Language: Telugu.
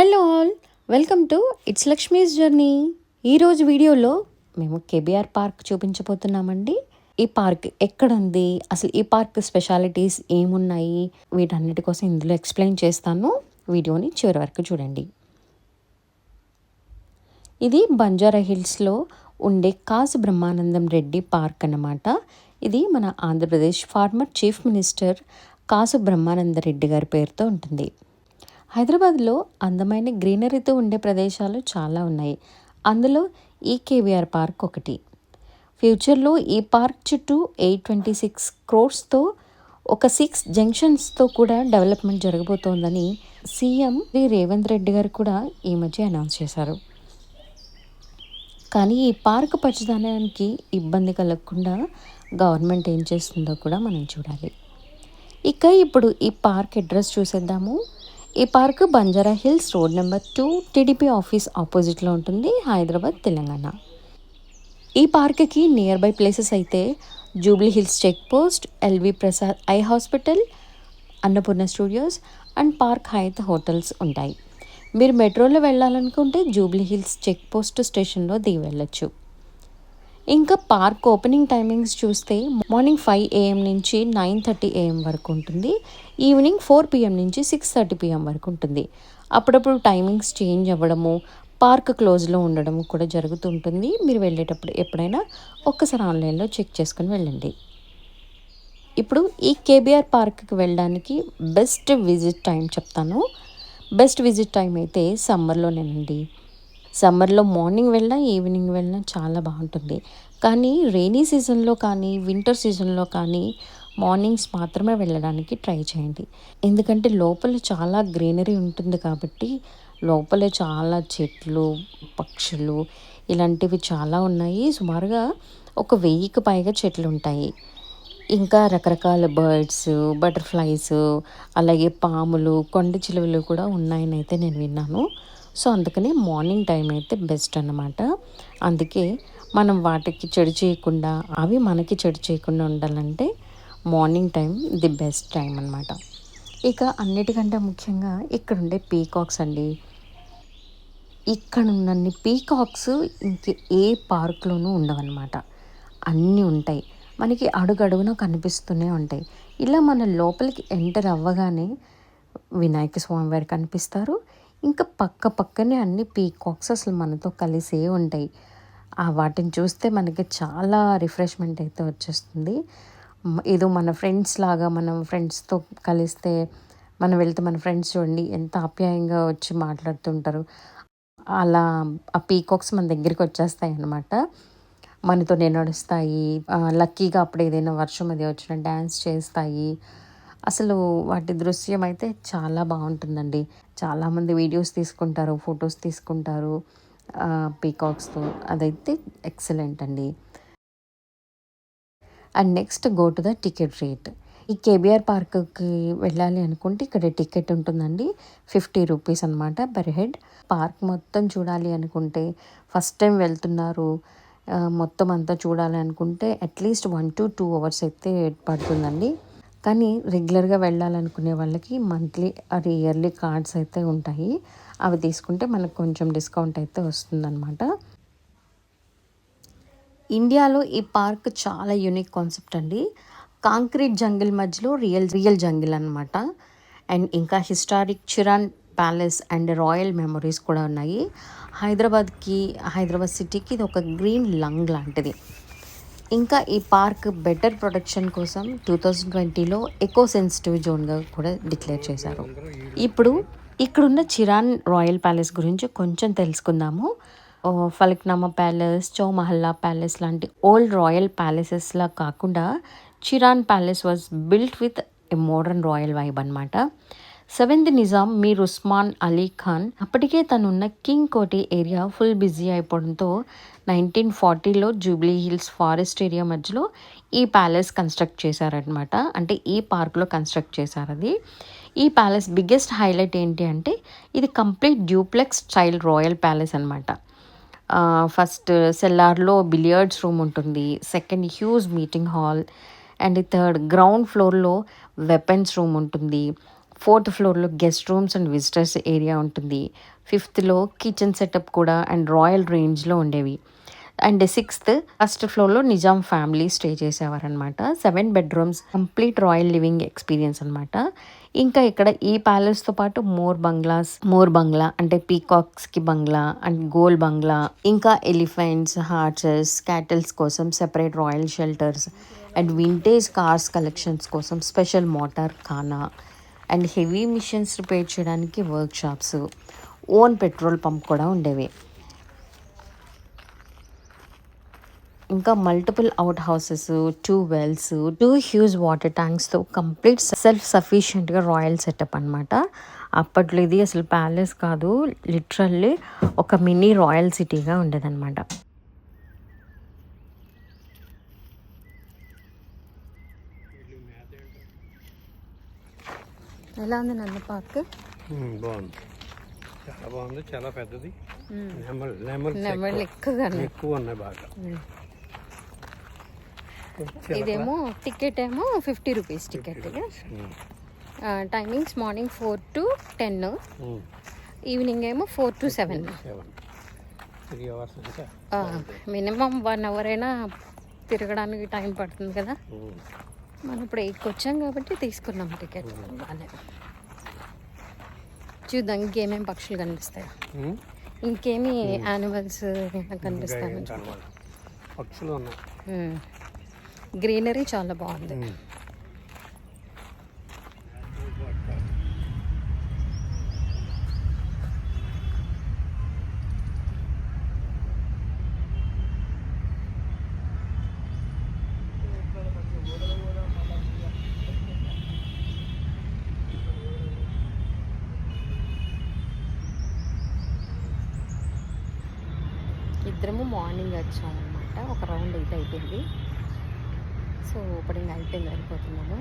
Hello all, welcome to it's Lakshmi's journey. ఈరోజు వీడియోలో మేము కేబీఆర్ పార్క్ చూపించబోతున్నామండి. ఈ పార్క్ ఎక్కడ ఉంది, అసలు ఈ పార్క్ స్పెషాలిటీస్ ఏమున్నాయి, వీటన్నిటి కోసం ఇందులో ఎక్స్ప్లెయిన్ చేస్తాను. వీడియోని చివరి వరకు చూడండి. ఇది బంజారా హిల్స్లో ఉండే కాసు బ్రహ్మానందం రెడ్డి పార్క్ అన్నమాట. ఇది మన ఆంధ్రప్రదేశ్ ఫార్మర్ చీఫ్ మినిస్టర్ కాసు బ్రహ్మానంద రెడ్డి గారి పేరుతో ఉంటుంది. హైదరాబాద్లో అందమైన గ్రీనరీతో ఉండే ప్రదేశాలు చాలా ఉన్నాయి. అందులో ఈ కేబీఆర్ పార్క్ ఒకటి. ఫ్యూచర్లో ఈ పార్క్ చుట్టూ 826 crores ఒక 6 జంక్షన్స్తో కూడా డెవలప్మెంట్ జరగబోతోందని సీఎం రేవంత్ రెడ్డి గారు కూడా ఈ మధ్య అనౌన్స్ చేశారు. కానీ ఈ పార్క్ పచ్చదనానికి ఇబ్బంది కలగకుండా గవర్నమెంట్ ఏం చేస్తుందో కూడా మనం చూడాలి. ఇప్పుడు ఈ పార్క్ అడ్రస్ చూసేద్దాము. ఈ park Banjara hills road number 2 TDP office ఆపోజిట్లో ఉంటుంది, హైదరాబాద్, తెలంగాణ. ఈ పార్క్కి నియర్ బై ప్లేసెస్ అయితే Jubilee hills check post, LV Prasad eye hospital, Annapurna studios and Park Hyatt hotels ఉంటాయి. మీరు మెట్రోలో వెళ్ళాలనుకుంటే జూబ్లీ హిల్స్ చెక్ పోస్ట్ స్టేషన్లో దిగి వెళ్ళొచ్చు. ఇంకా పార్క్ ఓపెనింగ్ టైమింగ్స్ చూస్తే మార్నింగ్ 5 AM నుంచి 9:30 AM వరకు ఉంటుంది. ఈవినింగ్ 4 PM నుంచి 6:30 PM వరకు ఉంటుంది. అప్పుడప్పుడు టైమింగ్స్ చేంజ్ అవ్వడము, పార్క్ క్లోజ్లో ఉండడం కూడా జరుగుతుంటుంది. మీరు వెళ్ళేటప్పుడు ఎప్పుడైనా ఒక్కసారి ఆన్లైన్లో చెక్ చేసుకుని వెళ్ళండి. ఇప్పుడు ఈ కేబీఆర్ పార్క్కి వెళ్ళడానికి బెస్ట్ విజిట్ టైం చెప్తాను. బెస్ట్ విజిట్ టైం అయితే సమ్మర్లోనేనండి. సమ్మర్లో మార్నింగ్ వెళ్ళినా ఈవినింగ్ వెళ్ళినా చాలా బాగుంటుంది. కానీ రెయినీ సీజన్లో కానీ వింటర్ సీజన్లో కానీ మార్నింగ్స్ మాత్రమే వెళ్ళడానికి ట్రై చేయండి. ఎందుకంటే లోపల చాలా గ్రీనరీ ఉంటుంది కాబట్టి లోపల చాలా చెట్లు, పక్షులు ఇలాంటివి చాలా ఉన్నాయి. సుమారుగా ఒక 1000కి పైగా చెట్లు ఉంటాయి. ఇంకా రకరకాల బర్డ్స్, బటర్ఫ్లైస్, అలాగే పాములు, కొండ చిలువలు కూడా ఉన్నాయని అయితే నేను విన్నాను. సో అందుకని మార్నింగ్ టైం అయితే బెస్ట్ అన్నమాట. అందుకే మనం వాటికి చెడు చేయకుండా, అవి మనకి చెడు చేయకుండా ఉండాలంటే morning time the best time అన్నమాట. అన్నిటికంటే ముఖ్యంగా ఇక్కడ ఉండే పీకాక్స్ అండి. ఇక్కడ ఉన్నన్ని పీకాక్స్ ఇంక ఏ పార్క్లోనూ ఉండవన్నమాట. అన్నీ ఉంటాయి, మనకి అడుగడుగున కనిపిస్తూనే ఉంటాయి. ఇలా మన లోపలికి ఎంటర్ అవ్వగానే వినాయక స్వామి వారు కనిపిస్తారు. ఇంకా పక్కనే అన్ని పీకాక్స్ అసలు మనతో కలిసే ఉంటాయి. వాటిని చూస్తే మనకి చాలా రిఫ్రెష్మెంట్ అయితే వచ్చేస్తుంది. ఏదో మన ఫ్రెండ్స్ లాగా, మనం ఫ్రెండ్స్తో కలిస్తే మనం వెళ్తే మన ఫ్రెండ్స్ చూడండి ఎంత ఆప్యాయంగా వచ్చి మాట్లాడుతుంటారు. అలా ఆ పీకాక్స్ మన దగ్గరికి వచ్చేస్తాయి అన్నమాట. మనతోనే నడుస్తాయి. లక్కీగా అప్పుడు ఏదైనా వర్షం అది వచ్చిన డ్యాన్స్ చేస్తాయి. అసలు వాటి దృశ్యం అయితే చాలా బాగుంటుందండి. చాలామంది వీడియోస్ తీసుకుంటారు, ఫొటోస్ తీసుకుంటారు పీకాక్స్తో. అదైతే ఎక్సలెంట్ అండి. And next go to the ticket rate. ఈ కేబీఆర్ పార్క్కి వెళ్ళాలి అనుకుంటే ఇక్కడ టికెట్ ఉంటుందండి, 50 రూపీస్ అనమాట పర్ హెడ్. పార్క్ మొత్తం చూడాలి అనుకుంటే, ఫస్ట్ టైం వెళ్తున్నారు, మొత్తం అంతా చూడాలి అనుకుంటే అట్లీస్ట్ 1 to 2 hours అయితే పడుతుందండి. కానీ రెగ్యులర్గా వెళ్ళాలనుకునే వాళ్ళకి మంత్లీ ఆర్ ఇయర్లీ కార్డ్స్ అయితే ఉంటాయి. అవి తీసుకుంటే మనకు కొంచెం డిస్కౌంట్ అయితే వస్తుందన్నమాట. ఇండియాలో ఈ పార్క్ చాలా యూనిక్ కాన్సెప్ట్ అండి. కాంక్రీట్ జంగిల్ మధ్యలో రియల్ జంగిల్ అనమాట. అండ్ ఇంకా historic Chiran palace and royal memories కూడా ఉన్నాయి. హైదరాబాద్ సిటీకి ఇది ఒక గ్రీన్ లంగ్ లాంటిది. ఇంకా ఈ పార్క్ బెటర్ ప్రొటెక్షన్ కోసం 2020లో ఎకో సెన్సిటివ్ జోన్గా కూడా డిక్లేర్ చేశారు. ఇప్పుడు ఇక్కడున్న చిరాన్ రాయల్ ప్యాలెస్ గురించి కొంచెం తెలుసుకుందాము. ఫలక్నామా ప్యాలెస్, చౌమహల్లా ప్యాలెస్ లాంటి ఓల్డ్ రాయల్ ప్యాలెసెస్లా కాకుండా Chiran palace was built with a modern royal vibe అనమాట. 7th నిజాం మీర్ ఉస్మాన్ అలీ ఖాన్ అప్పటికే తనున్న king Koti area full busy అయిపోవడంతో 1940లో జూబ్లీ హిల్స్ ఫారెస్ట్ ఏరియా మధ్యలో ఈ ప్యాలెస్ కన్స్ట్రక్ట్ చేశారనమాట. అంటే ఈ పార్క్లో కన్స్ట్రక్ట్ చేశారు అది. ఈ ప్యాలెస్ బిగ్గెస్ట్ హైలైట్ ఏంటి అంటే ఇది complete duplex style royal palace అనమాట. ఫస్ట్ సెల్లార్లో బిలియర్డ్స్ రూమ్ ఉంటుంది, second huge meeting hall, and third ground ఫ్లోర్లో వెపన్స్ రూమ్ ఉంటుంది, 4th ఫ్లోర్లో guest rooms and visitors area ఉంటుంది. 5థ్లో కిచెన్ సెటప్ కూడా అండ్ రాయల్ రేంజ్లో ఉండేవి. అండ్ 6th ఫస్ట్ ఫ్లోర్లో నిజాం ఫ్యామిలీ స్టే చేసేవారనమాట. 7 bedrooms complete royal living experience అనమాట. ఇంకా ఇక్కడ ఈ ప్యాలెస్తో పాటు మోర్ బంగ్లా అంటే పీకాక్స్కి బంగ్లా అండ్ గోల్ బంగ్లా, ఇంకా ఎలిఫెంట్స్, హార్సెస్, క్యాటిల్స్ కోసం separate royal shelters and vintage cars collections కోసం స్పెషల్ మోటార్ ఖానా అండ్ హెవీ మిషన్స్ రిపేర్ చేయడానికి workshops, own petrol pump కూడా ఉండేవి. ఇంకా multiple outhouses, 2 wells, 2 huge water ట్యాంక్స్తో కంప్లీట్ సెల్ఫ్ సఫిషియెంట్గా రాయల్ సెటప్ అనమాట. అప్పట్లో ఇది అసలు ప్యాలెస్ కాదు, లిటరల్లీ ఒక మినీ రాయల్ సిటీగా ఉండేదన్నమాట. ఎలా ఉంది నన్న పార్క్? బాగుంది, చాలా బాగుంది, చాలా పెద్దది. ఎక్కువ ఉన్నాయి బాగా. ఇదేమో టికెట్ ఏమో 50 rupees ticket. Timings morning 4 to 10, evening ఏమో 4 to 7. 3 hours. మినిమం 1 hour అయినా తిరగడానికి టైం పడుతుంది కదా. మనం ఇప్పుడు 8కి వచ్చాం కాబట్టి తీసుకున్నాం టికెట్. చూద్దాం ఇంకేమేమి పక్షులు కనిపిస్తాయి, ఇంకేమి యానిమల్స్ కనిపిస్తాయి. పక్షులు ఉన్నాయి, గ్రీనరీ చాలా బాగుంది. ఇద్దరము మార్నింగ్ వచ్చామన్నమాట. ఒక రౌండ్ అయితే అయిపోయింది. సో ఇప్పుడు ఇంకా అయిపోయింది, వెళ్ళిపోతున్నాము.